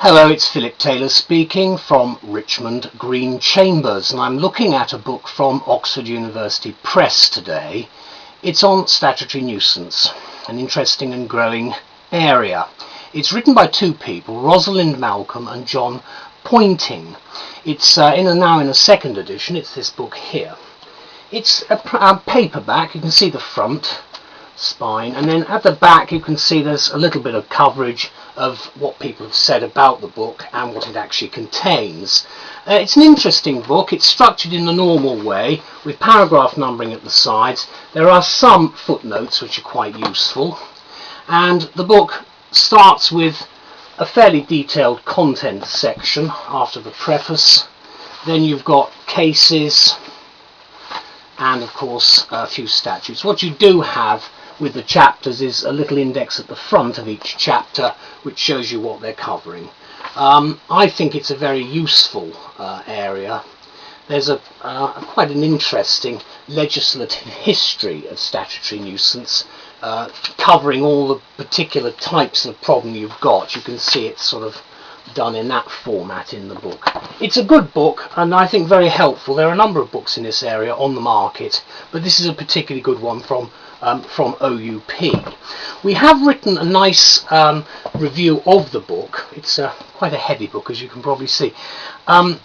Hello, it's Philip Taylor speaking from Richmond Green Chambers, and I'm looking at a book from Oxford University Press today. It's on statutory nuisance, an interesting and growing area. It's written by two people, Rosalind Malcolm and John Pointing. It's now in a second edition. It's this book here. It's a paperback. You can see the front spine, and then at the back you can see there's a little bit of coverage of what people have said about the book and what it actually contains. It's an interesting book. It's structured in the normal way with paragraph numbering at the sides. There are some footnotes which are quite useful, and the book starts with a fairly detailed content section after the preface. Then you've got cases and of course a few statutes. What you do have with the chapters is a little index at the front of each chapter which shows you what they're covering. I think it's a very useful area. There's quite an interesting legislative history of statutory nuisance, covering all the particular types of problem you've got. You can see it's sort of done in that format in the book. It's a good book and I think very helpful. There are a number of books in this area on the market, but this is a particularly good one from OUP. We have written a nice review of the book. It's quite a heavy book, as you can probably see.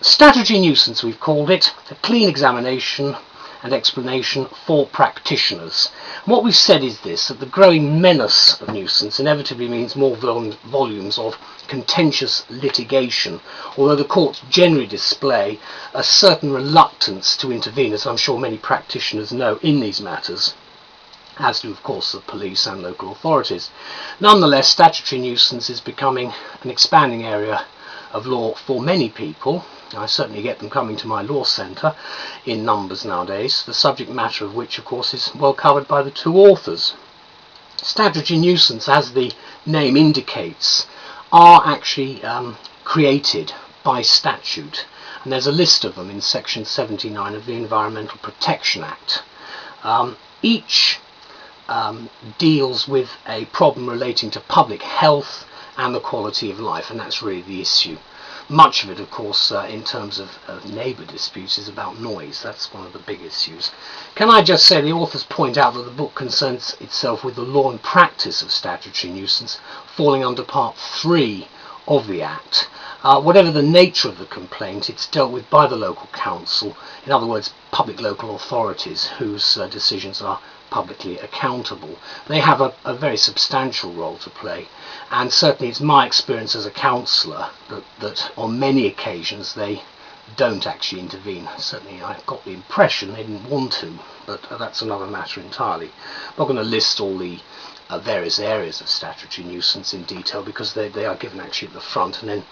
Statutory Nuisance, we've called it, a clean examination and explanation for practitioners. And what we've said is this, that the growing menace of nuisance inevitably means more volumes of contentious litigation, although the courts generally display a certain reluctance to intervene, as I'm sure many practitioners know, in these matters, as do of course the police and local authorities. Nonetheless, statutory nuisance is becoming an expanding area of law for many people. I certainly get them coming to my law centre in numbers nowadays, the subject matter of which of course is well covered by the two authors. Statutory nuisance, as the name indicates, are actually created by statute, and there's a list of them in section 79 of the Environmental Protection Act. Each deals with a problem relating to public health and the quality of life, and that's really the issue. Much of it, of course, in terms of neighbour disputes, is about noise. That's one of the big issues. Can I just say the authors point out that the book concerns itself with the law and practice of statutory nuisance, falling under Part 3 of the Act. Whatever the nature of the complaint, it's dealt with by the local council, in other words, public local authorities whose decisions are publicly accountable. They have a very substantial role to play, and certainly it's my experience as a counsellor that on many occasions they don't actually intervene. Certainly I've got the impression they didn't want to, but that's another matter entirely. I'm not going to list all the various areas of statutory nuisance in detail, because they are given actually at the front, and then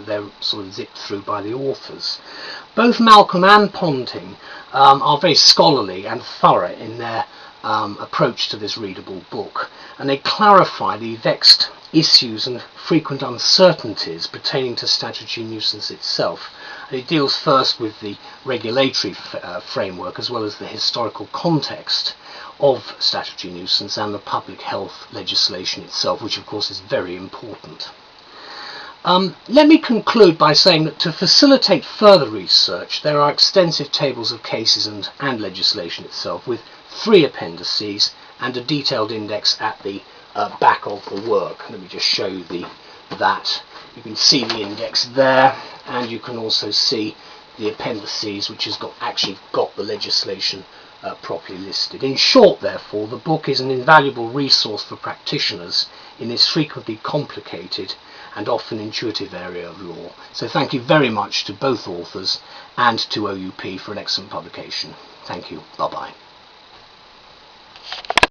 they're sort of zipped through by the authors. Both Malcolm and Ponting are very scholarly and thorough in their approach to this readable book, and they clarify the vexed issues and frequent uncertainties pertaining to statutory nuisance itself. And it deals first with the regulatory framework as well as the historical context of statutory nuisance and the public health legislation itself, which of course is very important. Let me conclude by saying that to facilitate further research, there are extensive tables of cases and legislation itself, with 3 appendices and a detailed index at the back of the work. Let me just show you that. You can see the index there, and you can also see the appendices, which has actually got the legislation properly listed. In short, therefore, the book is an invaluable resource for practitioners in this frequently complicated and often intuitive area of law. So thank you very much to both authors and to OUP for an excellent publication. Thank you. Bye-bye.